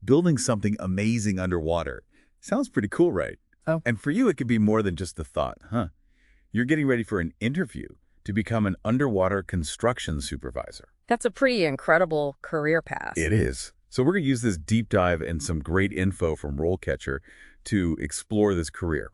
building something amazing underwater. Sounds pretty cool, right? Oh. And for you, it could be more than just a thought, huh? You're getting ready for an interview to become an underwater construction supervisor. That's a pretty incredible career path. It is. So we're going to use this deep dive and some great info from RoleCatcher to explore this career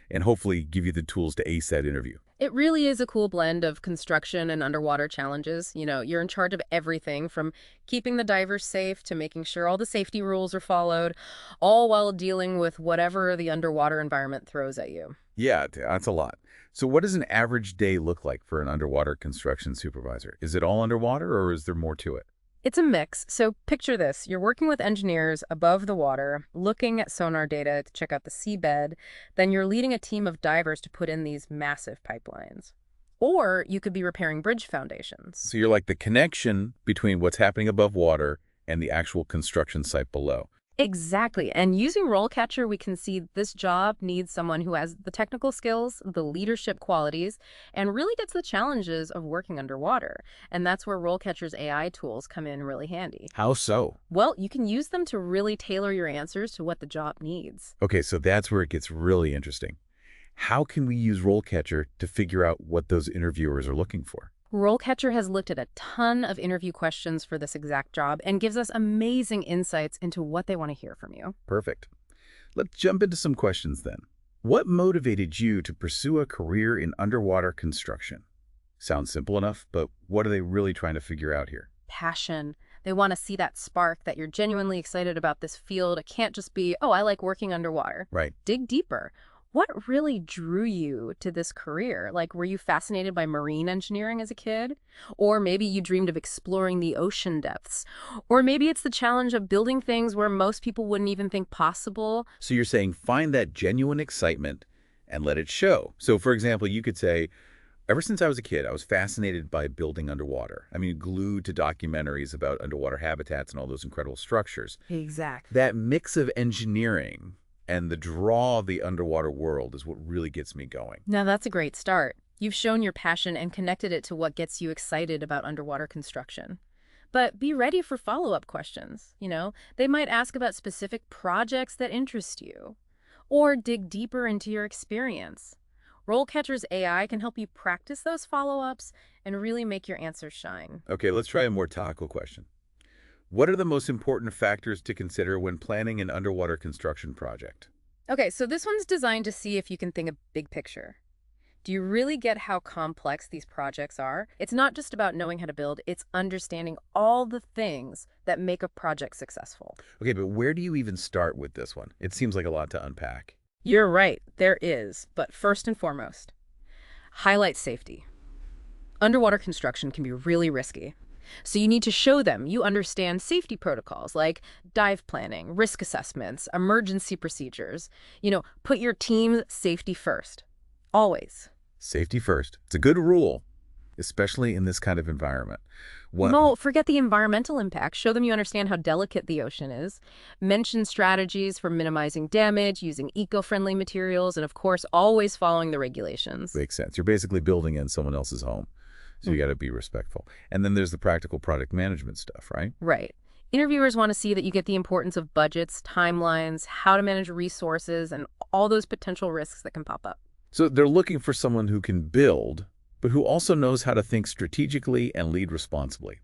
and hopefully give you the tools to ace that interview. It really is a cool blend of construction and underwater challenges. You know, you're in charge of everything from keeping the divers safe to making sure all the safety rules are followed, all while dealing with whatever the underwater environment throws at you. Yeah, that's a lot. So what does an average day look like for an underwater construction supervisor? Is it all underwater or is there more to it? It's a mix. So picture this. You're working with engineers above the water, looking at sonar data to check out the seabed. Then you're leading a team of divers to put in these massive pipelines. Or you could be repairing bridge foundations. So you're like the connection between what's happening above water and the actual construction site below. Exactly. And using RoleCatcher, we can see this job needs someone who has the technical skills, the leadership qualities, and really gets the challenges of working underwater. And that's where RoleCatcher's AI tools come in really handy. How so? Well, you can use them to really tailor your answers to what the job needs. Okay, so that's where it gets really interesting. How can we use RoleCatcher to figure out what those interviewers are looking for? RoleCatcher has looked at a ton of interview questions for this exact job and gives us amazing insights into what they want to hear from you. Perfect. Let's jump into some questions then. What motivated you to pursue a career in underwater construction? Sounds simple enough, but what are they really trying to figure out here? Passion. They want to see that spark, that you're genuinely excited about this field. It can't just be, oh, I like working underwater. Right. Dig deeper. What really drew you to this career? Like, were you fascinated by marine engineering as a kid? Or maybe you dreamed of exploring the ocean depths? Or maybe it's the challenge of building things where most people wouldn't even think possible? So you're saying find that genuine excitement and let it show. So for example, you could say, ever since I was a kid, I was fascinated by building underwater. I mean, glued to documentaries about underwater habitats and all those incredible structures. Exactly. That mix of engineering and the draw of the underwater world is what really gets me going. Now that's a great start. You've shown your passion and connected it to what gets you excited about underwater construction. But be ready for follow-up questions. You know, they might ask about specific projects that interest you, or dig deeper into your experience. RoleCatcher's AI can help you practice those follow-ups and really make your answers shine. Okay, let's try a more topical question. What are the most important factors to consider when planning an underwater construction project? Okay, so this one's designed to see if you can think of big picture. Do you really get how complex these projects are? It's not just about knowing how to build, it's understanding all the things that make a project successful. Okay, but where do you even start with this one? It seems like a lot to unpack. You're right, there is. But first and foremost, highlight safety. Underwater construction can be really risky. So you need to show them you understand safety protocols like dive planning, risk assessments, emergency procedures. You know, put your team's safety first. Always. Safety first. It's a good rule, especially in this kind of environment. No, forget the environmental impact. Show them you understand how delicate the ocean is. Mention strategies for minimizing damage, using eco-friendly materials, and of course, always following the regulations. Makes sense. You're basically building in someone else's home. So you got to be respectful. And then there's the practical product management stuff, right? Right. Interviewers want to see that you get the importance of budgets, timelines, how to manage resources, and all those potential risks that can pop up. So they're looking for someone who can build, but who also knows how to think strategically and lead responsibly.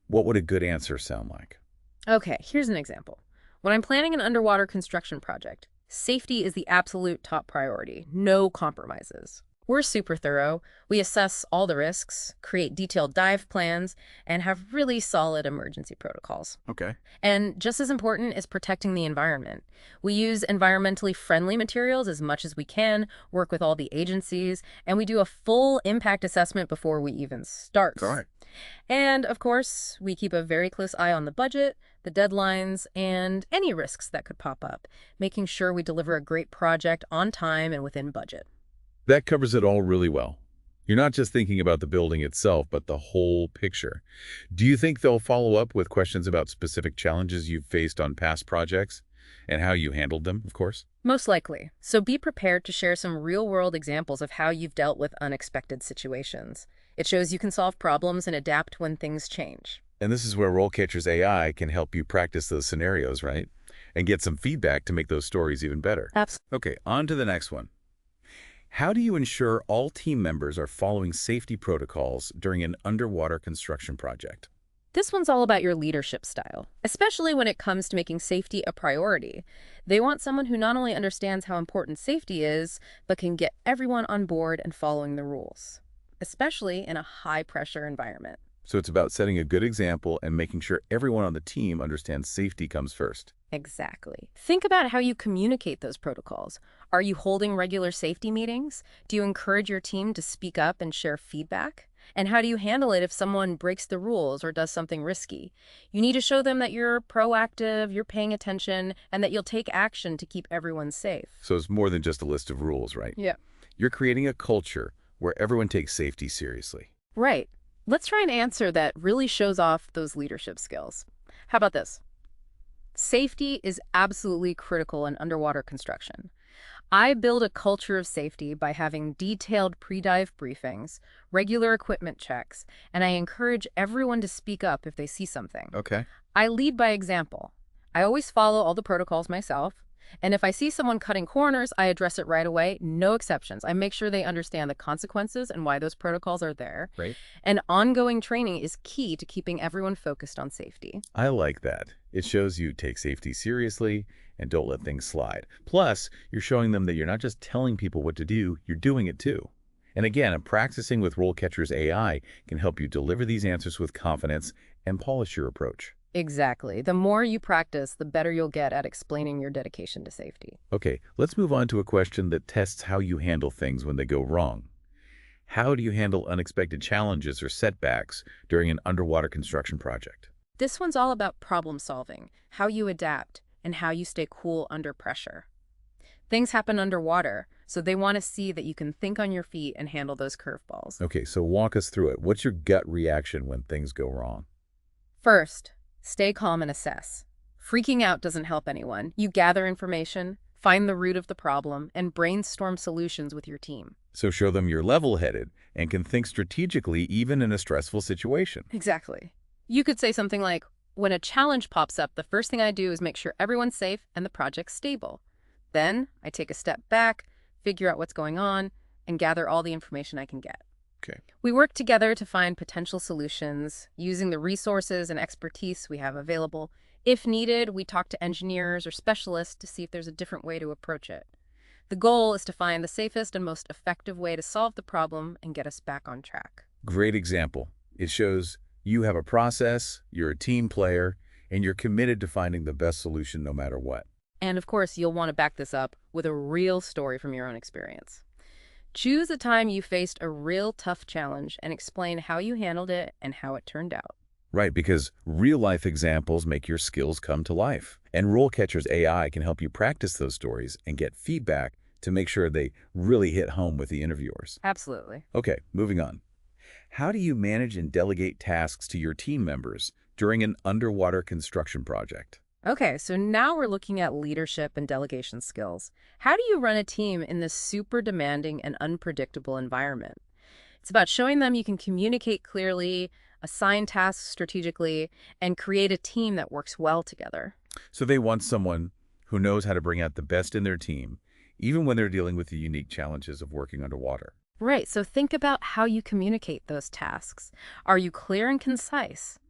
What would a good answer sound like? Okay, here's an example. When I'm planning an underwater construction project, safety is the absolute top priority. No compromises. We're super thorough. We assess all the risks, create detailed dive plans, and have really solid emergency protocols. Okay. And just as important is protecting the environment. We use environmentally friendly materials as much as we can, work with all the agencies, and we do a full impact assessment before we even start. All right. And of course, we keep a very close eye on the budget, the deadlines, and any risks that could pop up, making sure we deliver a great project on time and within budget. That covers it all really well. You're not just thinking about the building itself, but the whole picture. Do you think they'll follow up with questions about specific challenges you've faced on past projects and how you handled them, of course? Most likely. So be prepared to share some real-world examples of how you've dealt with unexpected situations. It shows you can solve problems and adapt when things change. And this is where RoleCatcher's AI can help you practice those scenarios, right? and get some feedback to make those stories even better. Absolutely. Okay, on to the next one. How do you ensure all team members are following safety protocols during an underwater construction project? This one's all about your leadership style, especially when it comes to making safety a priority. They want someone who not only understands how important safety is, but can get everyone on board and following the rules, especially in a high-pressure environment. So it's about setting a good example and making sure everyone on the team understands safety comes first. Exactly. Think about how you communicate those protocols. Are you holding regular safety meetings? Do you encourage your team to speak up and share feedback? And how do you handle it if someone breaks the rules or does something risky? You need to show them that you're proactive, you're paying attention, and that you'll take action to keep everyone safe. So it's more than just a list of rules, right? Yeah. You're creating a culture where everyone takes safety seriously. Right. Let's try an answer that really shows off those leadership skills. How about this? Safety is absolutely critical in underwater construction. I build a culture of safety by having detailed pre-dive briefings, regular equipment checks, and I encourage everyone to speak up if they see something. Okay. I lead by example. I always follow all the protocols myself, and if I see someone cutting corners, I address it right away, no exceptions. I make sure they understand the consequences and why those protocols are there. Right. And ongoing training is key to keeping everyone focused on safety. I like that. It shows you take safety seriously and don't let things slide. Plus, you're showing them that you're not just telling people what to do, you're doing it too. And again, practicing with RoleCatcher's AI can help you deliver these answers with confidence and polish your approach. Exactly. The more you practice, the better you'll get at explaining your dedication to safety. Okay, let's move on to a question that tests how you handle things when they go wrong. How do you handle unexpected challenges or setbacks during an underwater construction project? This one's all about problem solving, how you adapt, and how you stay cool under pressure. Things happen underwater, so they want to see that you can think on your feet and handle those curveballs. Okay, so walk us through it. What's your gut reaction when things go wrong? First, stay calm and assess. Freaking out doesn't help anyone. You gather information, find the root of the problem, and brainstorm solutions with your team. So show them you're level-headed and can think strategically even in a stressful situation. Exactly. You could say something like, when a challenge pops up, the first thing I do is make sure everyone's safe and the project's stable. Then I take a step back, figure out what's going on, and gather all the information I can get. Okay. We work together to find potential solutions using the resources and expertise we have available. If needed, we talk to engineers or specialists to see if there's a different way to approach it. The goal is to find the safest and most effective way to solve the problem and get us back on track. Great example. It shows you have a process, you're a team player, and you're committed to finding the best solution no matter what. And of course, you'll want to back this up with a real story from your own experience. Choose a time you faced a real tough challenge and explain how you handled it and how it turned out. Right, because real-life examples make your skills come to life. And RoleCatcher's AI can help you practice those stories and get feedback to make sure they really hit home with the interviewers. Absolutely. Okay, moving on. How do you manage and delegate tasks to your team members during an underwater construction project? Okay, so now we're looking at leadership and delegation skills. How do you run a team in this super demanding and unpredictable environment? It's about showing them you can communicate clearly, assign tasks strategically, and create a team that works well together. So they want someone who knows how to bring out the best in their team, even when they're dealing with the unique challenges of working underwater. Right, so think about how you communicate those tasks. Are you clear and concise?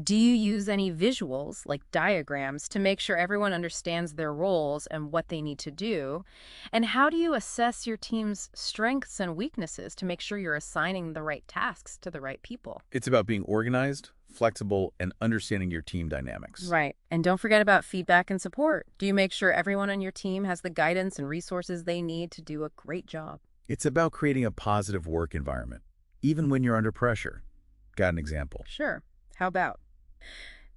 Do you use any visuals, like diagrams, to make sure everyone understands their roles and what they need to do? And how do you assess your team's strengths and weaknesses to make sure you're assigning the right tasks to the right people? It's about being organized, flexible, and understanding your team dynamics. Right. And don't forget about feedback and support. Do you make sure everyone on your team has the guidance and resources they need to do a great job? It's about creating a positive work environment, even when you're under pressure. Got an example? Sure. How about?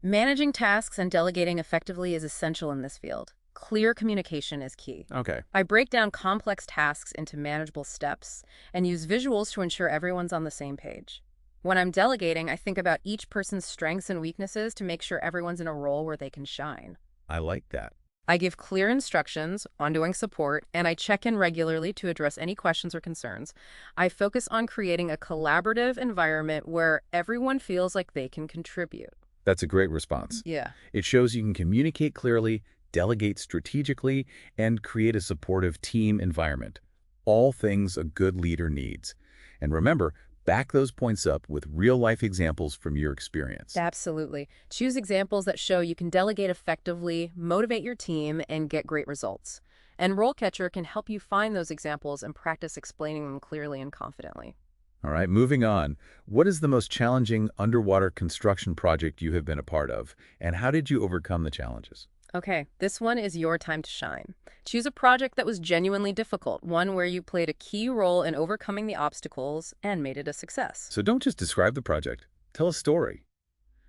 Managing tasks and delegating effectively is essential in this field. Clear communication is key. Okay. I break down complex tasks into manageable steps and use visuals to ensure everyone's on the same page. When I'm delegating, I think about each person's strengths and weaknesses to make sure everyone's in a role where they can shine. I like that. I give clear instructions, ongoing support, and I check in regularly to address any questions or concerns. I focus on creating a collaborative environment where everyone feels like they can contribute. That's a great response. Yeah. It shows you can communicate clearly, delegate strategically, and create a supportive team environment. All things a good leader needs. And remember, back those points up with real-life examples from your experience. Absolutely. Choose examples that show you can delegate effectively, motivate your team, and get great results. And RoleCatcher can help you find those examples and practice explaining them clearly and confidently. All right, moving on. What is the most challenging underwater construction project you have been a part of, and how did you overcome the challenges? Okay, this one is your time to shine. Choose a project that was genuinely difficult, one where you played a key role in overcoming the obstacles and made it a success. So don't just describe the project. Tell a story.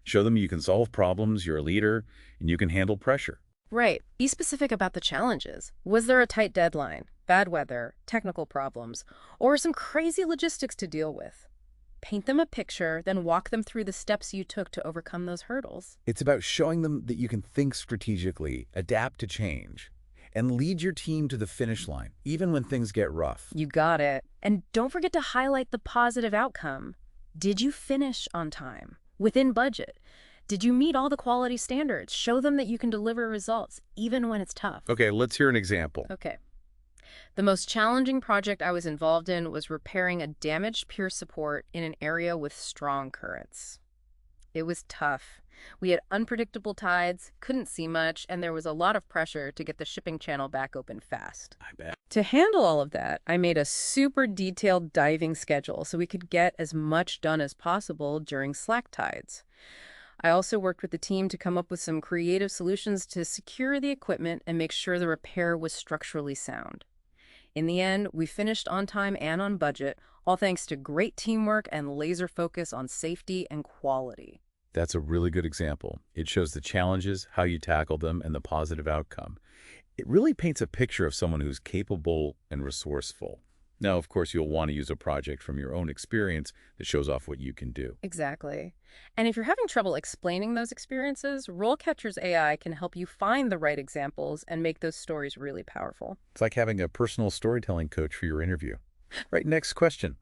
Show them you can solve problems, you're a leader, and you can handle pressure. Right. Be specific about the challenges. Was there a tight deadline, bad weather, technical problems, or some crazy logistics to deal with? Paint them a picture, then walk them through the steps you took to overcome those hurdles. It's about showing them that you can think strategically, adapt to change, and lead your team to the finish line, even when things get rough. You got it. And don't forget to highlight the positive outcome. Did you finish on time? Within budget? Did you meet all the quality standards? Show them that you can deliver results, even when it's tough. Okay, let's hear an example. Okay. The most challenging project I was involved in was repairing a damaged pier support in an area with strong currents. It was tough. We had unpredictable tides, couldn't see much, and there was a lot of pressure to get the shipping channel back open fast. I bet. To handle all of that, I made a super detailed diving schedule so we could get as much done as possible during slack tides. I also worked with the team to come up with some creative solutions to secure the equipment and make sure the repair was structurally sound. In the end, we finished on time and on budget, all thanks to great teamwork and laser focus on safety and quality. That's a really good example. It shows the challenges, how you tackle them, and the positive outcome. It really paints a picture of someone who's capable and resourceful. Now, of course, you'll want to use a project from your own experience that shows off what you can do. Exactly. And if you're having trouble explaining those experiences, RoleCatcher's AI can help you find the right examples and make those stories really powerful. It's like having a personal storytelling coach for your interview. Right, next question.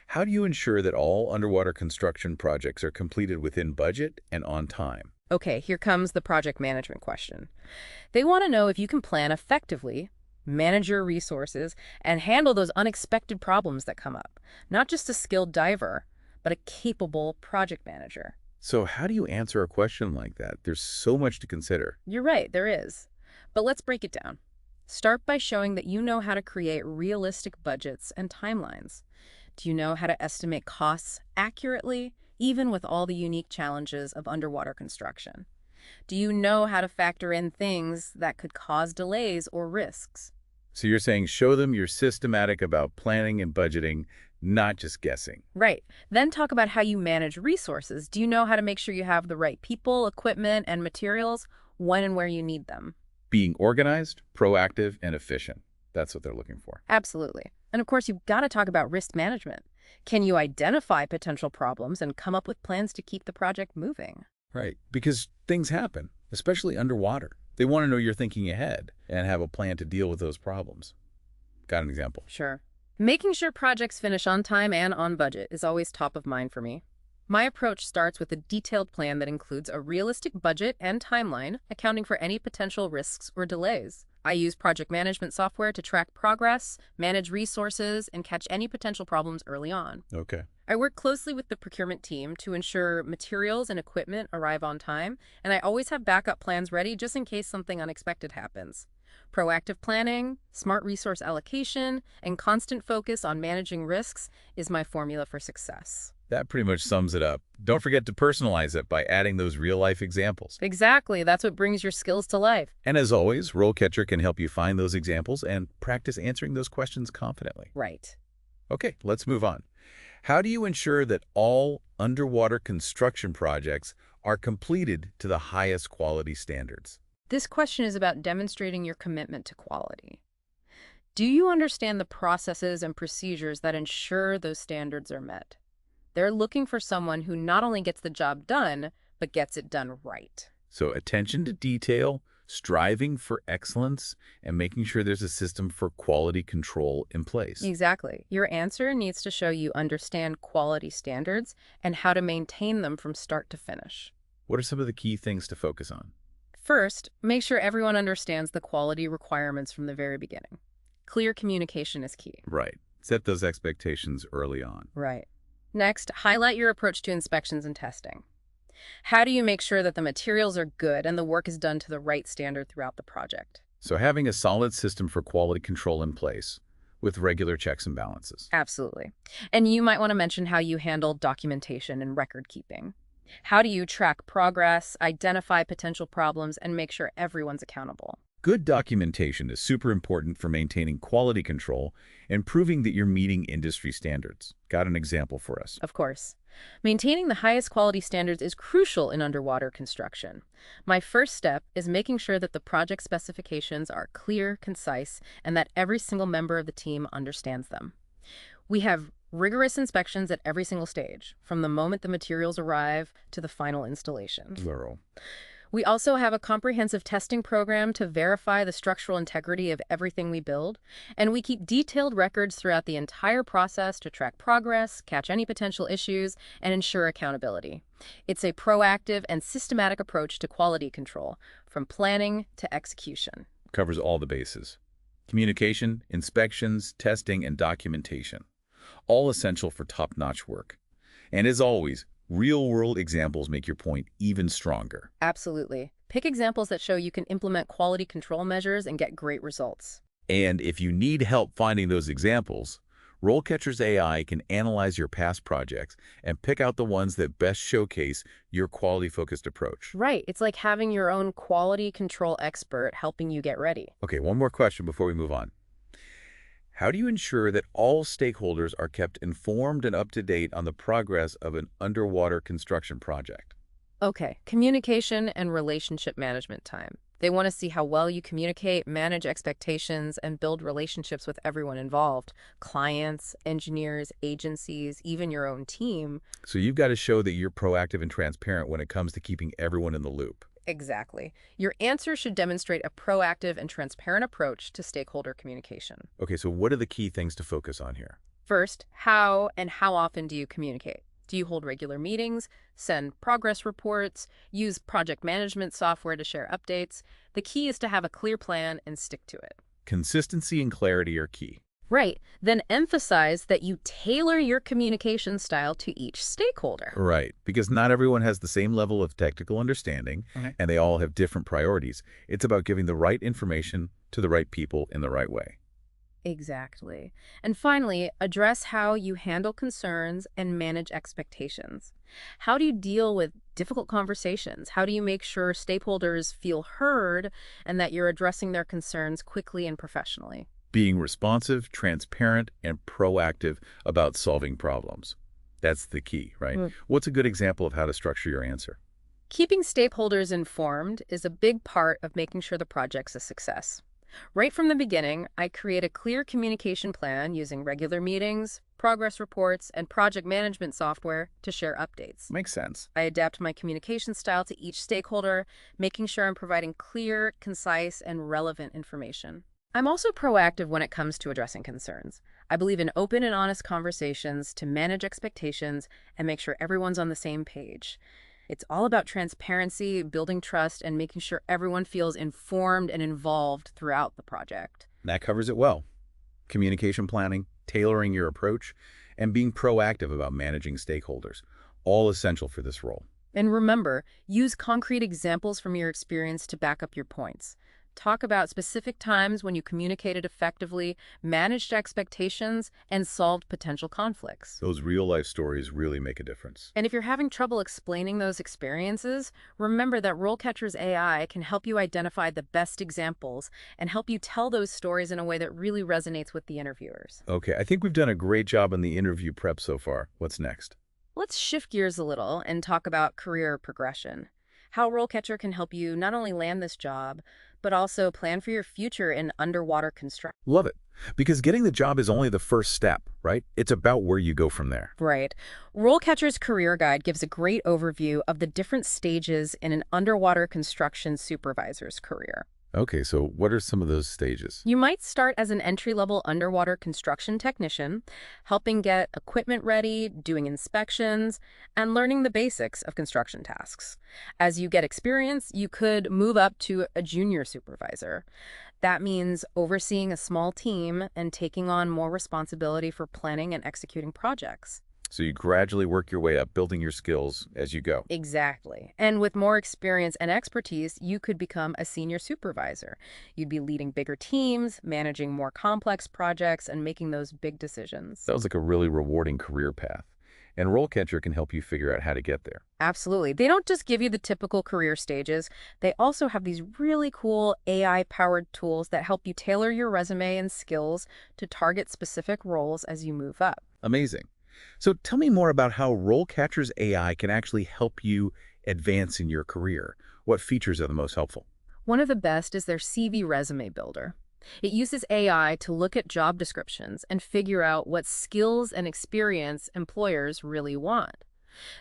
How do you ensure that all underwater construction projects are completed within budget and on time? Okay, here comes the project management question. They want to know if you can plan effectively, manage your resources, and handle those unexpected problems that come up. Not just a skilled diver, but a capable project manager. So how do you answer a question like that? There's so much to consider. You're right, there is. But let's break it down. Start by showing that you know how to create realistic budgets and timelines. Do you know how to estimate costs accurately, even with all the unique challenges of underwater construction? Do you know how to factor in things that could cause delays or risks? So you're saying show them you're systematic about planning and budgeting, not just guessing. Right. Then talk about how you manage resources. Do you know how to make sure you have the right people, equipment, and materials when and where you need them? Being organized, proactive, and efficient. That's what they're looking for. Absolutely. And of course, you've got to talk about risk management. Can you identify potential problems and come up with plans to keep the project moving? Right, because things happen, especially underwater. They want to know you're thinking ahead and have a plan to deal with those problems. Got an example? Sure. Making sure projects finish on time and on budget is always top of mind for me. My approach starts with a detailed plan that includes a realistic budget and timeline, accounting for any potential risks or delays. I use project management software to track progress, manage resources, and catch any potential problems early on. Okay. I work closely with the procurement team to ensure materials and equipment arrive on time, and I always have backup plans ready just in case something unexpected happens. Proactive planning, smart resource allocation, and constant focus on managing risks is my formula for success. That pretty much sums it up. Don't forget to personalize it by adding those real-life examples. Exactly. That's what brings your skills to life. And as always, RoleCatcher can help you find those examples and practice answering those questions confidently. Right. Okay, let's move on. How do you ensure that all underwater construction projects are completed to the highest quality standards? This question is about demonstrating your commitment to quality. Do you understand the processes and procedures that ensure those standards are met? They're looking for someone who not only gets the job done, but gets it done right. So attention to detail, striving for excellence, and making sure there's a system for quality control in place. Exactly. Your answer needs to show you understand quality standards and how to maintain them from start to finish. What are some of the key things to focus on? First, make sure everyone understands the quality requirements from the very beginning. Clear communication is key. Right. Set those expectations early on. Right. Next, highlight your approach to inspections and testing. How do you make sure that the materials are good and the work is done to the right standard throughout the project? So having a solid system for quality control in place with regular checks and balances. Absolutely. And you might want to mention how you handle documentation and record keeping. How do you track progress, identify potential problems, and make sure everyone's accountable? Good documentation is super important for maintaining quality control and proving that you're meeting industry standards. Got an example for us? Of course. Maintaining the highest quality standards is crucial in underwater construction. My first step is making sure that the project specifications are clear, concise, and that every single member of the team understands them. We have rigorous inspections at every single stage, from the moment the materials arrive to the final installation. Plural. We also have a comprehensive testing program to verify the structural integrity of everything we build, and we keep detailed records throughout the entire process to track progress, catch any potential issues, and ensure accountability. It's a proactive and systematic approach to quality control, from planning to execution. Covers all the bases. Communication, inspections, testing, and documentation. All essential for top-notch work. And as always, real-world examples make your point even stronger. Absolutely. Pick examples that show you can implement quality control measures and get great results. And if you need help finding those examples, RoleCatcher's AI can analyze your past projects and pick out the ones that best showcase your quality-focused approach. Right. It's like having your own quality control expert helping you get ready. Okay, one more question before we move on. How do you ensure that all stakeholders are kept informed and up to date on the progress of an underwater construction project? Okay, communication and relationship management time. They want to see how well you communicate, manage expectations, and build relationships with everyone involved. Clients, engineers, agencies, even your own team. So you've got to show that you're proactive and transparent when it comes to keeping everyone in the loop. Exactly. Your answer should demonstrate a proactive and transparent approach to stakeholder communication. Okay, so what are the key things to focus on here? First, how and how often do you communicate? Do you hold regular meetings, send progress reports, use project management software to share updates? The key is to have a clear plan and stick to it. Consistency and clarity are key. Right. Then emphasize that you tailor your communication style to each stakeholder. Right, because not everyone has the same level of technical understanding, and they all have different priorities. It's about giving the right information to the right people in the right way. Exactly. And finally, address how you handle concerns and manage expectations. How do you deal with difficult conversations? How do you make sure stakeholders feel heard and that you're addressing their concerns quickly and professionally? Being responsive, transparent, and proactive about solving problems. That's the key, right? What's a good example of how to structure your answer? Keeping stakeholders informed is a big part of making sure the project's a success. Right from the beginning, I create a clear communication plan using regular meetings, progress reports, and project management software to share updates. Makes sense. I adapt my communication style to each stakeholder, making sure I'm providing clear, concise, and relevant information. I'm also proactive when it comes to addressing concerns. I believe in open and honest conversations to manage expectations and make sure everyone's on the same page. It's all about transparency, building trust, and making sure everyone feels informed and involved throughout the project. That covers it well. Communication planning, tailoring your approach, and being proactive about managing stakeholders, all essential for this role. And remember, use concrete examples from your experience to back up your points. Talk about specific times when you communicated effectively, managed expectations, and solved potential conflicts. Those real-life stories really make a difference. And if you're having trouble explaining those experiences, remember that RoleCatcher's AI can help you identify the best examples and help you tell those stories in a way that really resonates with the interviewers. Okay, I think we've done a great job on the interview prep so far. What's next? Let's shift gears a little and talk about career progression. How RoleCatcher can help you not only land this job, but also plan for your future in underwater construction. Love it. Because getting the job is only the first step, right? It's about where you go from there. Right. RoleCatcher's Career Guide gives a great overview of the different stages in an underwater construction supervisor's career. Okay, so what are some of those stages? You might start as an entry-level underwater construction technician, helping get equipment ready, doing inspections, and learning the basics of construction tasks. As you get experience, you could move up to a junior supervisor. That means overseeing a small team and taking on more responsibility for planning and executing projects. So you gradually work your way up, building your skills as you go. Exactly. And with more experience and expertise, you could become a senior supervisor. You'd be leading bigger teams, managing more complex projects, and making those big decisions. Sounds like a really rewarding career path. And RoleCatcher can help you figure out how to get there. Absolutely. They don't just give you the typical career stages. They also have these really cool AI-powered tools that help you tailor your resume and skills to target specific roles as you move up. Amazing. So tell me more about how RoleCatcher's AI can actually help you advance in your career. What features are the most helpful? One of the best is their CV resume builder. It uses AI to look at job descriptions and figure out what skills and experience employers really want.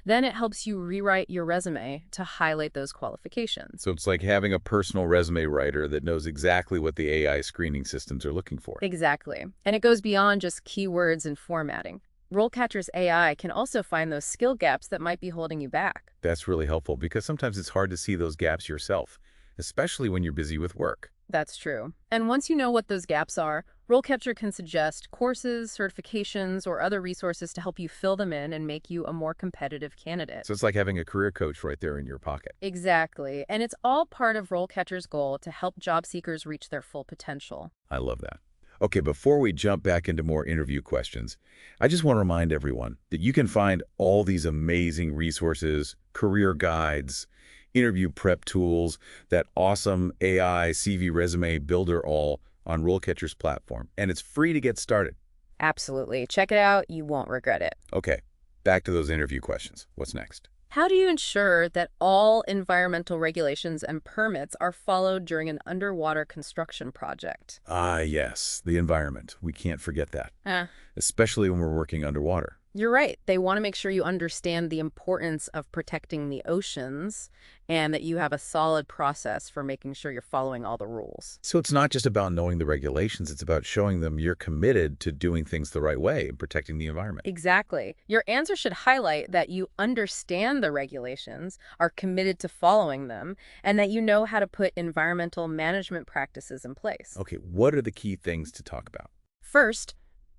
Then it helps you rewrite your resume to highlight those qualifications. So it's like having a personal resume writer that knows exactly what the AI screening systems are looking for. Exactly. And it goes beyond just keywords and formatting. RoleCatcher's AI can also find those skill gaps that might be holding you back. That's really helpful because sometimes it's hard to see those gaps yourself, especially when you're busy with work. That's true. And once you know what those gaps are, RoleCatcher can suggest courses, certifications, or other resources to help you fill them in and make you a more competitive candidate. So it's like having a career coach right there in your pocket. Exactly. And it's all part of RoleCatcher's goal to help job seekers reach their full potential. I love that. Okay, before we jump back into more interview questions, I just want to remind everyone that you can find all these amazing resources, career guides, interview prep tools, that awesome AI CV resume builder all on RoleCatcher's platform. And it's free to get started. Absolutely. Check it out. You won't regret it. Okay, back to those interview questions. What's next? How do you ensure that all environmental regulations and permits are followed during an underwater construction project? Ah, yes, the environment. We can't forget that, Uh, especially when we're working underwater. You're right. They want to make sure you understand the importance of protecting the oceans and that you have a solid process for making sure you're following all the rules. So it's not just about knowing the regulations, it's about showing them you're committed to doing things the right way and protecting the environment. Exactly. Your answer should highlight that you understand the regulations, are committed to following them, and that you know how to put environmental management practices in place. Okay, what are the key things to talk about? First,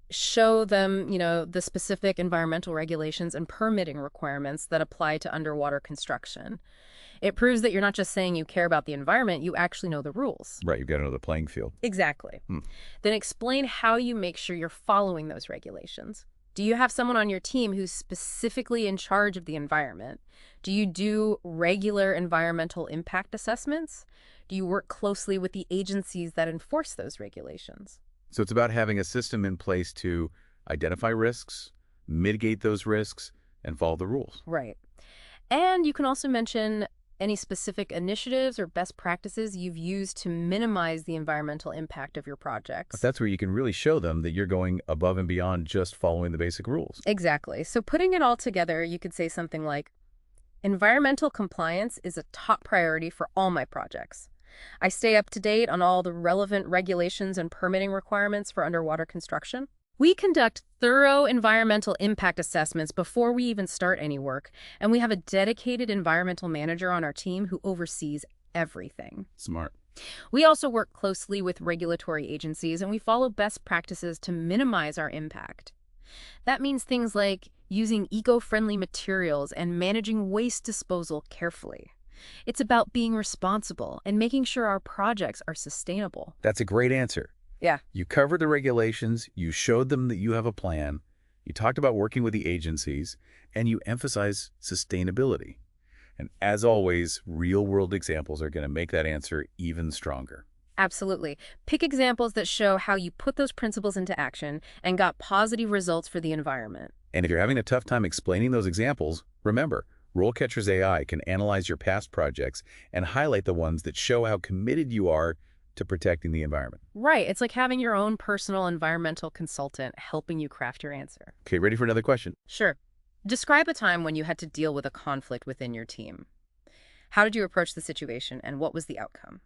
show them, the specific environmental regulations and permitting requirements that apply to underwater construction. It proves that you're not just saying you care about the environment, you actually know the rules. Right, you've got to know the playing field. Exactly. Hmm. Then explain how you make sure you're following those regulations. Do you have someone on your team who's specifically in charge of the environment? Do you do regular environmental impact assessments? Do you work closely with the agencies that enforce those regulations? So it's about having a system in place to identify risks, mitigate those risks, and follow the rules. Right. And you can also mention any specific initiatives or best practices you've used to minimize the environmental impact of your projects. That's where you can really show them that you're going above and beyond just following the basic rules. Exactly. So putting it all together, you could say something like, environmental compliance is a top priority for all my projects. I stay up to date on all the relevant regulations and permitting requirements for underwater construction. We conduct thorough environmental impact assessments before we even start any work, and we have a dedicated environmental manager on our team who oversees everything. Smart. We also work closely with regulatory agencies, and we follow best practices to minimize our impact. That means things like using eco-friendly materials and managing waste disposal carefully. It's about being responsible and making sure our projects are sustainable. That's a great answer. Yeah. You covered the regulations, you showed them that you have a plan, you talked about working with the agencies, and you emphasize sustainability. And as always, real-world examples are going to make that answer even stronger. Absolutely. Pick examples that show how you put those principles into action and got positive results for the environment. And if you're having a tough time explaining those examples, remember, RoleCatcher's AI can analyze your past projects and highlight the ones that show how committed you are to protecting the environment. Right. It's like having your own personal environmental consultant helping you craft your answer. Okay, ready for another question? Sure. Describe a time when you had to deal with a conflict within your team. How did you approach the situation and what was the outcome?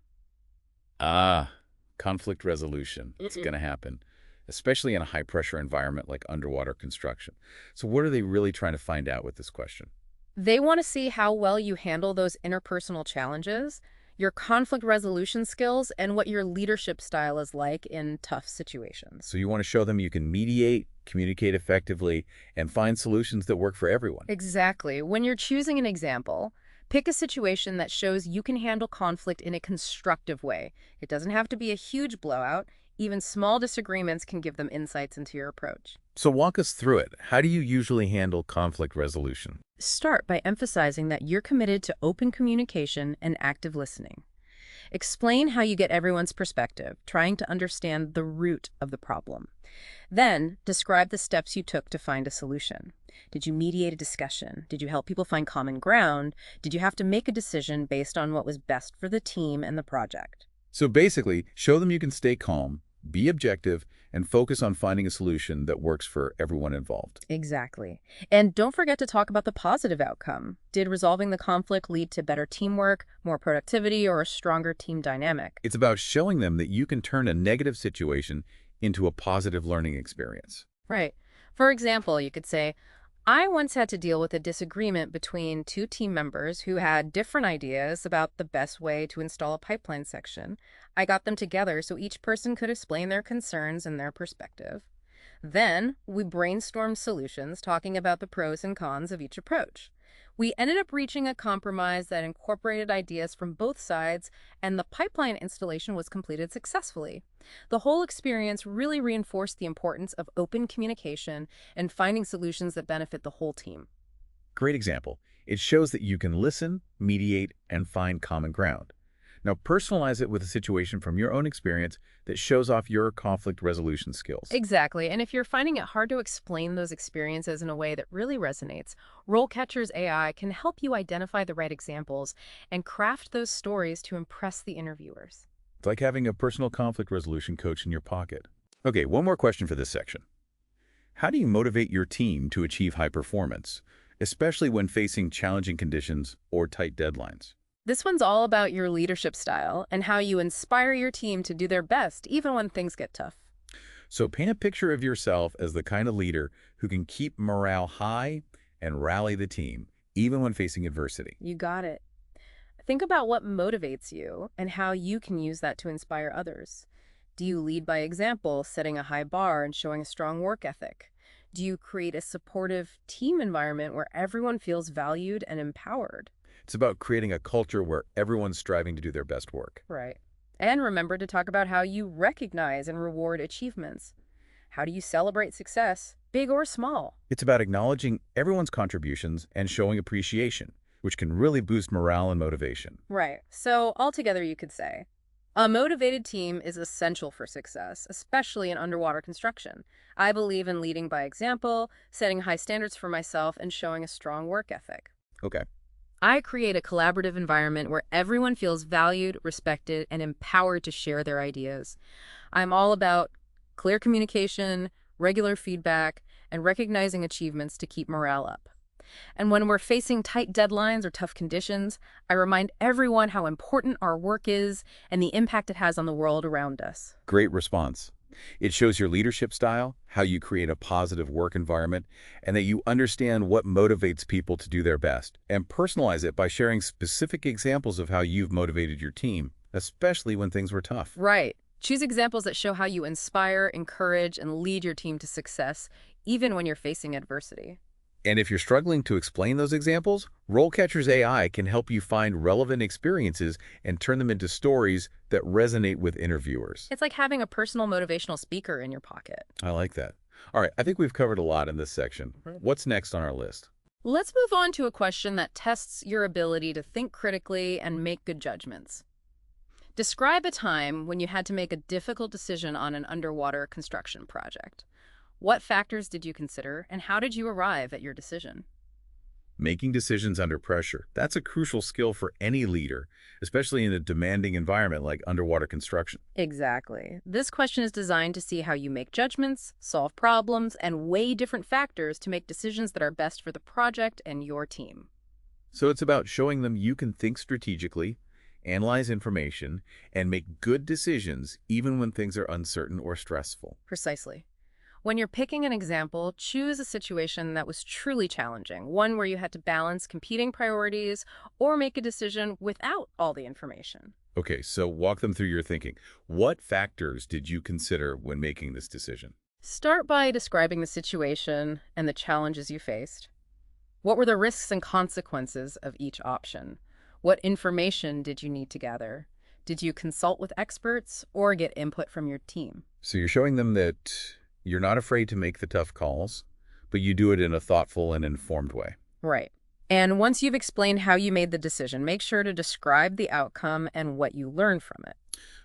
Ah, conflict resolution. It's Mm-mm. going to happen, especially in a high-pressure environment like underwater construction. So what are they really trying to find out with this question? They want to see how well you handle those interpersonal challenges, your conflict resolution skills, and what your leadership style is like in tough situations. So you want to show them you can mediate, communicate effectively, and find solutions that work for everyone. Exactly. When you're choosing an example, pick a situation that shows you can handle conflict in a constructive way. It doesn't have to be a huge blowout. Even small disagreements can give them insights into your approach. So walk us through it. How do you usually handle conflict resolution? Start by emphasizing that you're committed to open communication and active listening. Explain how you get everyone's perspective, trying to understand the root of the problem. Then, describe the steps you took to find a solution. Did you mediate a discussion? Did you help people find common ground? Did you have to make a decision based on what was best for the team and the project? So basically, show them you can stay calm, be objective, and focus on finding a solution that works for everyone involved. Exactly. And don't forget to talk about the positive outcome. Did resolving the conflict lead to better teamwork, more productivity, or a stronger team dynamic? It's about showing them that you can turn a negative situation into a positive learning experience. Right. For example, you could say, I once had to deal with a disagreement between two team members who had different ideas about the best way to install a pipeline section. I got them together so each person could explain their concerns and their perspective. Then we brainstormed solutions, talking about the pros and cons of each approach. We ended up reaching a compromise that incorporated ideas from both sides, and the pipeline installation was completed successfully. The whole experience really reinforced the importance of open communication and finding solutions that benefit the whole team. Great example. It shows that you can listen, mediate, and find common ground. Now personalize it with a situation from your own experience that shows off your conflict resolution skills. Exactly. And if you're finding it hard to explain those experiences in a way that really resonates, RoleCatcher's AI can help you identify the right examples and craft those stories to impress the interviewers. It's like having a personal conflict resolution coach in your pocket. Okay, one more question for this section. How do you motivate your team to achieve high performance, especially when facing challenging conditions or tight deadlines? This one's all about your leadership style and how you inspire your team to do their best, even when things get tough. So paint a picture of yourself as the kind of leader who can keep morale high and rally the team, even when facing adversity. You got it. Think about what motivates you and how you can use that to inspire others. Do you lead by example, setting a high bar and showing a strong work ethic? Do you create a supportive team environment where everyone feels valued and empowered? It's about creating a culture where everyone's striving to do their best work. Right. And remember to talk about how you recognize and reward achievements. How do you celebrate success, big or small? It's about acknowledging everyone's contributions and showing appreciation, which can really boost morale and motivation. Right. So altogether, you could say, a motivated team is essential for success, especially in underwater construction. I believe in leading by example, setting high standards for myself, and showing a strong work ethic. Okay. I create a collaborative environment where everyone feels valued, respected, and empowered to share their ideas. I'm all about clear communication, regular feedback, and recognizing achievements to keep morale up. And when we're facing tight deadlines or tough conditions, I remind everyone how important our work is and the impact it has on the world around us. Great response. It shows your leadership style, how you create a positive work environment, and that you understand what motivates people to do their best. And personalize it by sharing specific examples of how you've motivated your team, especially when things were tough. Right. Choose examples that show how you inspire, encourage, and lead your team to success, even when you're facing adversity. And if you're struggling to explain those examples, RoleCatcher's AI can help you find relevant experiences and turn them into stories that resonate with interviewers. It's like having a personal motivational speaker in your pocket. I like that. All right, I think we've covered a lot in this section. What's next on our list? Let's move on to a question that tests your ability to think critically and make good judgments. Describe a time when you had to make a difficult decision on an underwater construction project. What factors did you consider, and how did you arrive at your decision? Making decisions under pressure. That's a crucial skill for any leader, especially in a demanding environment like underwater construction. Exactly. This question is designed to see how you make judgments, solve problems, and weigh different factors to make decisions that are best for the project and your team. So it's about showing them you can think strategically, analyze information, and make good decisions even when things are uncertain or stressful. Precisely. When you're picking an example, choose a situation that was truly challenging, one where you had to balance competing priorities or make a decision without all the information. Okay, so walk them through your thinking. What factors did you consider when making this decision? Start by describing the situation and the challenges you faced. What were the risks and consequences of each option? What information did you need to gather? Did you consult with experts or get input from your team? So you're showing them that you're not afraid to make the tough calls, but you do it in a thoughtful and informed way. Right. And once you've explained how you made the decision, make sure to describe the outcome and what you learned from it.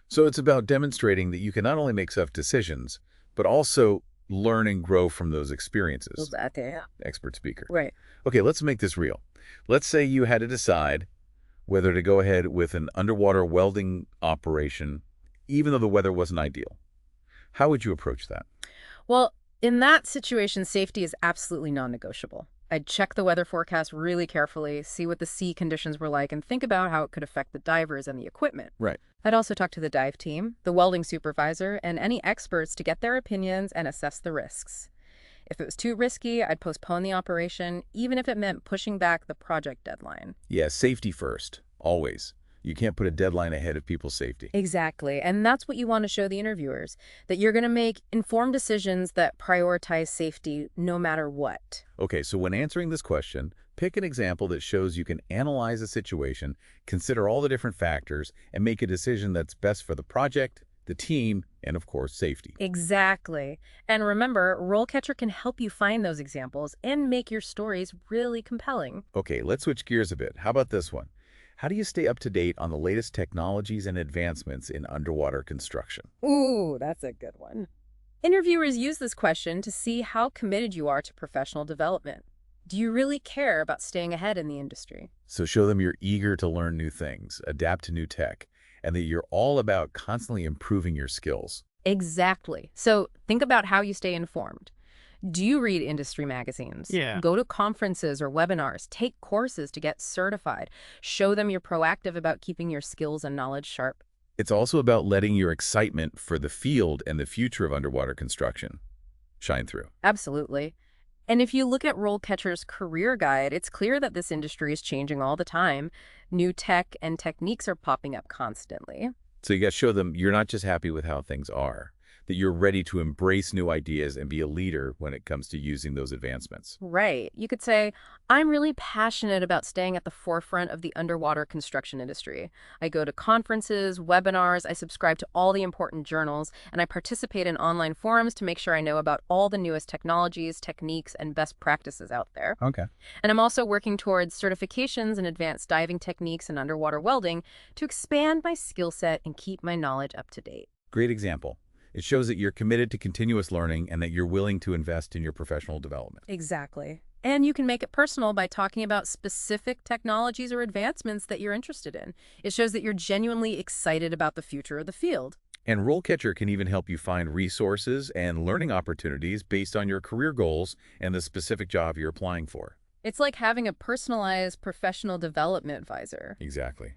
So it's about demonstrating that you can not only make tough decisions, but also learn and grow from those experiences. Yeah. Expert speaker. Right. Okay, let's make this real. Let's say you had to decide whether to go ahead with an underwater welding operation, even though the weather wasn't ideal. How would you approach that? Well, in that situation, safety is absolutely non-negotiable. I'd check the weather forecast really carefully, see what the sea conditions were like, and think about how it could affect the divers and the equipment. Right. I'd also talk to the dive team, the welding supervisor, and any experts to get their opinions and assess the risks. If it was too risky, I'd postpone the operation, even if it meant pushing back the project deadline. Yeah, safety first, always. You can't put a deadline ahead of people's safety. Exactly. And that's what you want to show the interviewers, that you're going to make informed decisions that prioritize safety no matter what. Okay, so when answering this question, pick an example that shows you can analyze a situation, consider all the different factors, and make a decision that's best for the project, the team, and of course, safety. Exactly. And remember, RoleCatcher can help you find those examples and make your stories really compelling. Okay, let's switch gears a bit. How about this one? How do you stay up to date on the latest technologies and advancements in underwater construction? Ooh, that's a good one. Interviewers use this question to see how committed you are to professional development. Do you really care about staying ahead in the industry? So show them you're eager to learn new things, adapt to new tech, and that you're all about constantly improving your skills. Exactly. So think about how you stay informed. Do you read industry magazines? Yeah. Go to conferences or webinars. Take courses to get certified. Show them you're proactive about keeping your skills and knowledge sharp. It's also about letting your excitement for the field and the future of underwater construction shine through. Absolutely. And if you look at RoleCatcher's career guide, it's clear that this industry is changing all the time. New tech and techniques are popping up constantly. So you got to show them you're not just happy with how things are, that you're ready to embrace new ideas and be a leader when it comes to using those advancements. Right. You could say, I'm really passionate about staying at the forefront of the underwater construction industry. I go to conferences, webinars, I subscribe to all the important journals, and I participate in online forums to make sure I know about all the newest technologies, techniques, and best practices out there. Okay. And I'm also working towards certifications in advanced diving techniques and underwater welding to expand my skill set and keep my knowledge up to date. Great example. It shows that you're committed to continuous learning and that you're willing to invest in your professional development. Exactly. And you can make it personal by talking about specific technologies or advancements that you're interested in. It shows that you're genuinely excited about the future of the field. And RoleCatcher can even help you find resources and learning opportunities based on your career goals and the specific job you're applying for. It's like having a personalized professional development advisor. Exactly.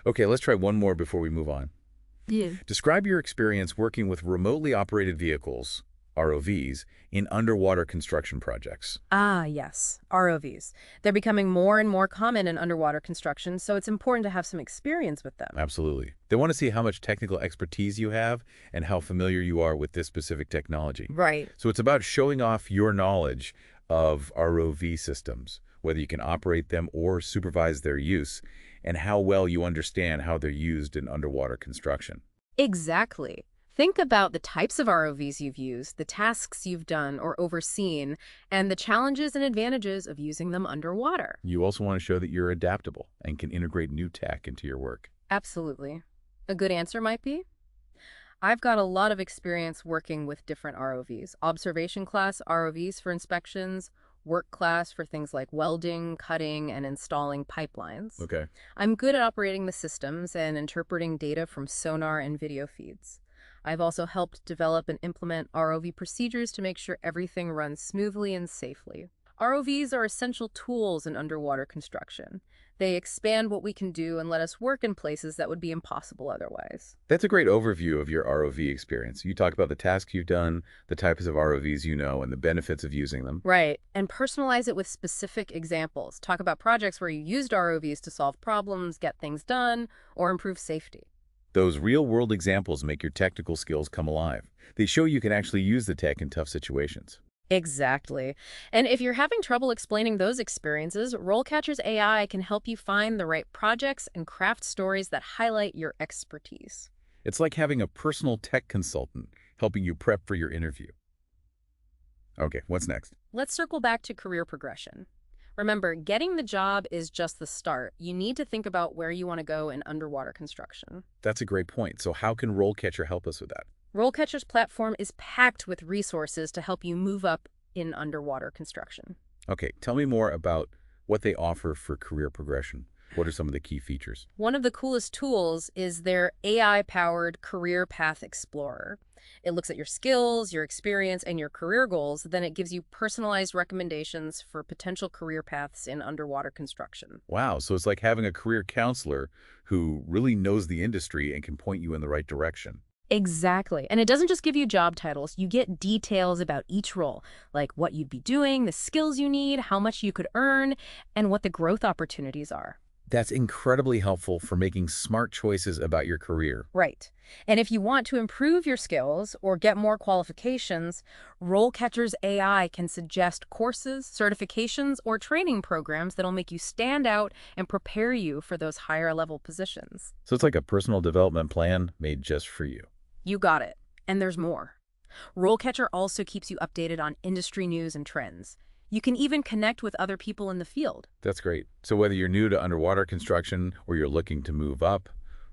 Okay, let's try one more before we move on. Yeah. Describe your experience working with remotely operated vehicles, ROVs, in underwater construction projects. Ah, yes, ROVs. They're becoming more and more common in underwater construction, so it's important to have some experience with them. Absolutely. They want to see how much technical expertise you have and how familiar you are with this specific technology. Right. So it's about showing off your knowledge of ROV systems, whether you can operate them or supervise their use, and how well you understand how they're used in underwater construction. Exactly. Think about the types of ROVs you've used, the tasks you've done or overseen, and the challenges and advantages of using them underwater. You also want to show that you're adaptable and can integrate new tech into your work. Absolutely. A good answer might be, I've got a lot of experience working with different ROVs. Observation class ROVs for inspections, work class for things like welding, cutting, and installing pipelines. Okay. I'm good at operating the systems and interpreting data from sonar and video feeds. I've also helped develop and implement ROV procedures to make sure everything runs smoothly and safely. ROVs are essential tools in underwater construction. They expand what we can do and let us work in places that would be impossible otherwise. That's a great overview of your ROV experience. You talk about the tasks you've done, the types of ROVs you know, and the benefits of using them. Right, and personalize it with specific examples. Talk about projects where you used ROVs to solve problems, get things done, or improve safety. Those real-world examples make your technical skills come alive. They show you can actually use the tech in tough situations. Exactly. And if you're having trouble explaining those experiences, RoleCatcher's AI can help you find the right projects and craft stories that highlight your expertise. It's like having a personal tech consultant helping you prep for your interview. Okay, what's next? Let's circle back to career progression. Remember, getting the job is just the start. You need to think about where you want to go in underwater construction. That's a great point. So how can RoleCatcher help us with that? RoleCatcher's platform is packed with resources to help you move up in underwater construction. Okay, tell me more about what they offer for career progression. What are some of the key features? One of the coolest tools is their AI-powered Career Path Explorer. It looks at your skills, your experience, and your career goals. Then it gives you personalized recommendations for potential career paths in underwater construction. Wow, so it's like having a career counselor who really knows the industry and can point you in the right direction. Exactly. And it doesn't just give you job titles. You get details about each role, like what you'd be doing, the skills you need, how much you could earn, and what the growth opportunities are. That's incredibly helpful for making smart choices about your career. Right. And if you want to improve your skills or get more qualifications, RoleCatcher's AI can suggest courses, certifications, or training programs that'll make you stand out and prepare you for those higher level positions. So it's like a personal development plan made just for you. You got it. And there's more. RoleCatcher also keeps you updated on industry news and trends. You can even connect with other people in the field. That's great. So whether you're new to underwater construction or you're looking to move up,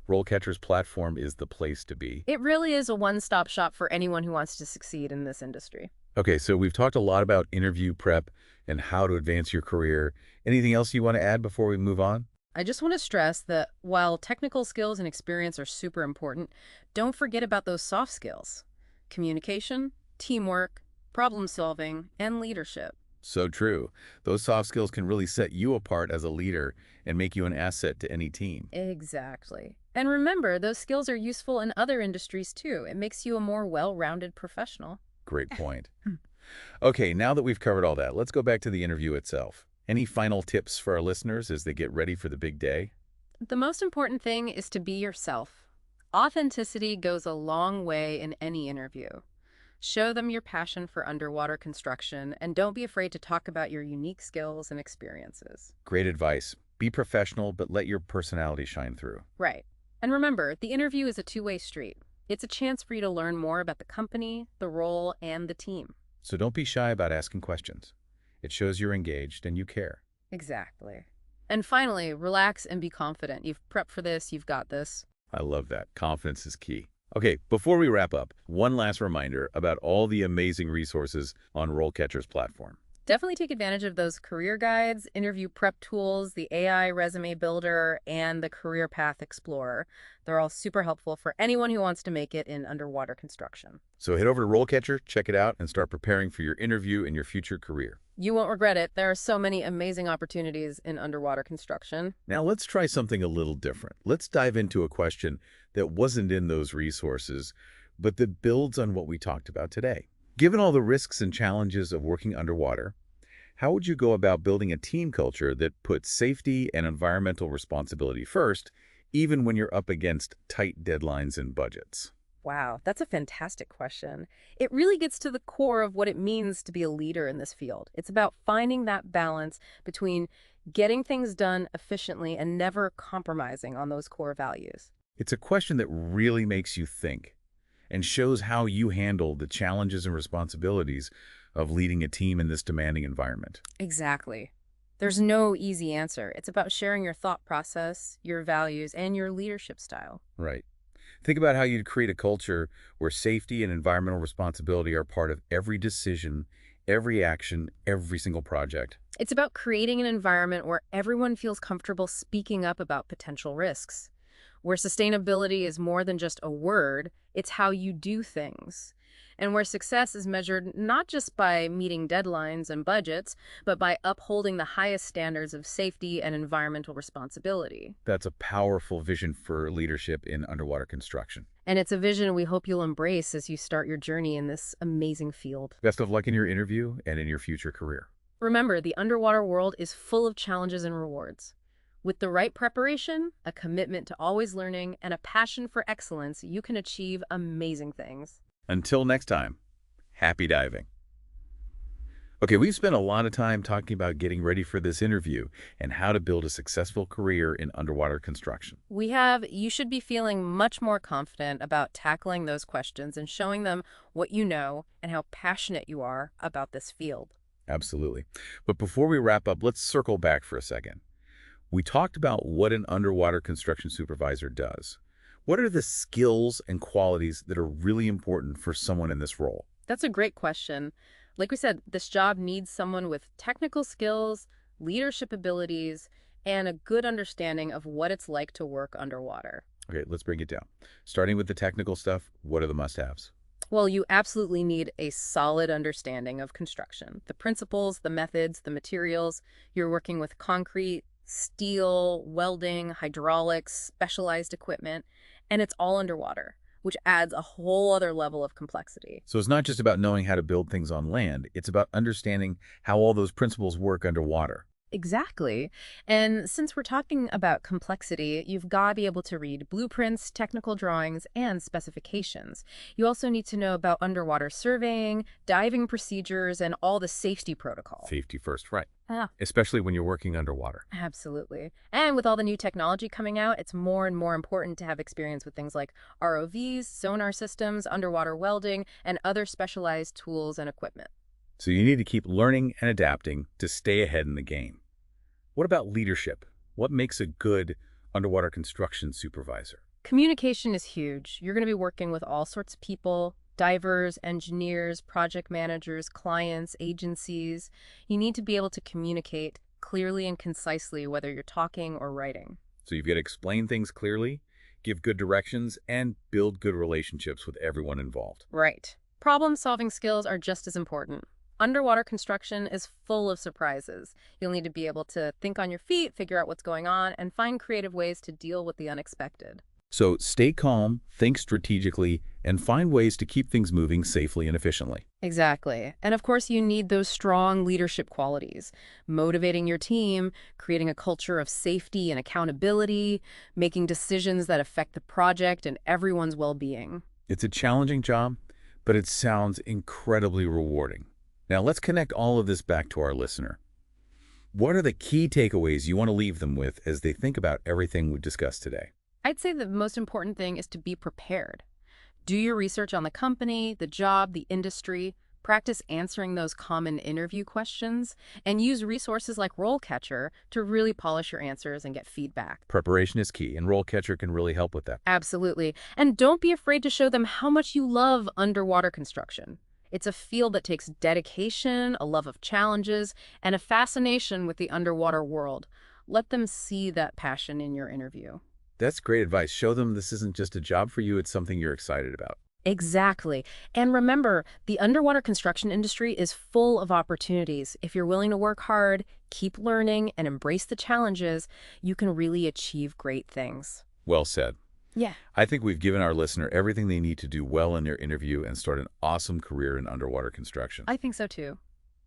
RoleCatcher's platform is the place to be. It really is a one-stop shop for anyone who wants to succeed in this industry. Okay, so we've talked a lot about interview prep and how to advance your career. Anything else you want to add before we move on? I just want to stress that while technical skills and experience are super important, don't forget about those soft skills: communication, teamwork, problem solving, and leadership. So true. Those soft skills can really set you apart as a leader and make you an asset to any team. Exactly. And remember, those skills are useful in other industries too. It makes you a more well-rounded professional. Great point. Okay, now that we've covered all that, let's go back to the interview itself. Any final tips for our listeners as they get ready for the big day? The most important thing is to be yourself. Authenticity goes a long way in any interview. Show them your passion for underwater construction, and don't be afraid to talk about your unique skills and experiences. Great advice. Be professional, but let your personality shine through. Right. And remember, the interview is a two-way street. It's a chance for you to learn more about the company, the role, and the team. So don't be shy about asking questions. It shows you're engaged and you care. Exactly. And finally, relax and be confident. You've prepped for this, you've got this. I love that. Confidence is key. Okay, before we wrap up, one last reminder about all the amazing resources on RoleCatcher's platform. Definitely take advantage of those career guides, interview prep tools, the AI resume builder, and the Career Path Explorer. They're all super helpful for anyone who wants to make it in underwater construction. So head over to RoleCatcher, check it out, and start preparing for your interview and your future career. You won't regret it. There are so many amazing opportunities in underwater construction. Now let's try something a little different. Let's dive into a question that wasn't in those resources, but that builds on what we talked about today. Given all the risks and challenges of working underwater, how would you go about building a team culture that puts safety and environmental responsibility first, even when you're up against tight deadlines and budgets? Wow, that's a fantastic question. It really gets to the core of what it means to be a leader in this field. It's about finding that balance between getting things done efficiently and never compromising on those core values. It's a question that really makes you think and shows how you handle the challenges and responsibilities of leading a team in this demanding environment. Exactly. There's no easy answer. It's about sharing your thought process, your values, and your leadership style. Right. Think about how you'd create a culture where safety and environmental responsibility are part of every decision, every action, every single project. It's about creating an environment where everyone feels comfortable speaking up about potential risks, where sustainability is more than just a word, it's how you do things. And where success is measured not just by meeting deadlines and budgets, but by upholding the highest standards of safety and environmental responsibility. That's a powerful vision for leadership in underwater construction. And it's a vision we hope you'll embrace as you start your journey in this amazing field. Best of luck in your interview and in your future career. Remember, the underwater world is full of challenges and rewards. With the right preparation, a commitment to always learning, and a passion for excellence, you can achieve amazing things. Until next time, happy diving. Okay, we've spent a lot of time talking about getting ready for this interview and how to build a successful career in underwater construction. You should be feeling much more confident about tackling those questions and showing them what you know and how passionate you are about this field. Absolutely. But before we wrap up, let's circle back for a second. We talked about what an underwater construction supervisor does. What are the skills and qualities that are really important for someone in this role? That's a great question. Like we said, this job needs someone with technical skills, leadership abilities, and a good understanding of what it's like to work underwater. Okay, let's break it down. Starting with the technical stuff, what are the must-haves? Well, you absolutely need a solid understanding of construction. The principles, the methods, the materials. You're working with concrete, steel, welding, hydraulics, specialized equipment, and it's all underwater, which adds a whole other level of complexity. So it's not just about knowing how to build things on land, it's about understanding how all those principles work underwater. Exactly. And since we're talking about complexity, you've got to be able to read blueprints, technical drawings, and specifications. You also need to know about underwater surveying, diving procedures, and all the safety protocol. Safety first, right. Ah, Especially when you're working underwater. absolutely. And with all the new technology coming out, it's more and more important to have experience with things like ROVs, sonar systems, underwater welding, and other specialized tools and equipment. So you need to keep learning and adapting to stay ahead in the game. What about leadership? What makes a good underwater construction supervisor? Communication is huge. You're going to be working with all sorts of people, divers, engineers, project managers, clients, agencies. You need to be able to communicate clearly and concisely, whether you're talking or writing. So you've got to explain things clearly, give good directions, and build good relationships with everyone involved. Right. Problem-solving skills are just as important. Underwater construction is full of surprises. You'll need to be able to think on your feet, figure out what's going on, and find creative ways to deal with the unexpected. So stay calm, think strategically, and find ways to keep things moving safely and efficiently. Exactly. And of course, you need those strong leadership qualities, motivating your team, creating a culture of safety and accountability, making decisions that affect the project and everyone's well-being. It's a challenging job, but it sounds incredibly rewarding. Now let's connect all of this back to our listener. What are the key takeaways you want to leave them with as they think about everything we discussed today? I'd say the most important thing is to be prepared. Do your research on the company, the job, the industry, practice answering those common interview questions, and use resources like RoleCatcher to really polish your answers and get feedback. Preparation is key, and RoleCatcher can really help with that. Absolutely. And don't be afraid to show them how much you love underwater construction. It's a field that takes dedication, a love of challenges, and a fascination with the underwater world. Let them see that passion in your interview. That's great advice. Show them this isn't just a job for you, it's something you're excited about. Exactly. And remember, the underwater construction industry is full of opportunities. If you're willing to work hard, keep learning, and embrace the challenges, you can really achieve great things. Well said. Yeah. I think we've given our listener everything they need to do well in their interview and start an awesome career in underwater construction. I think so too.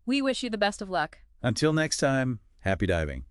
We wish you the best of luck. Until next time, happy diving.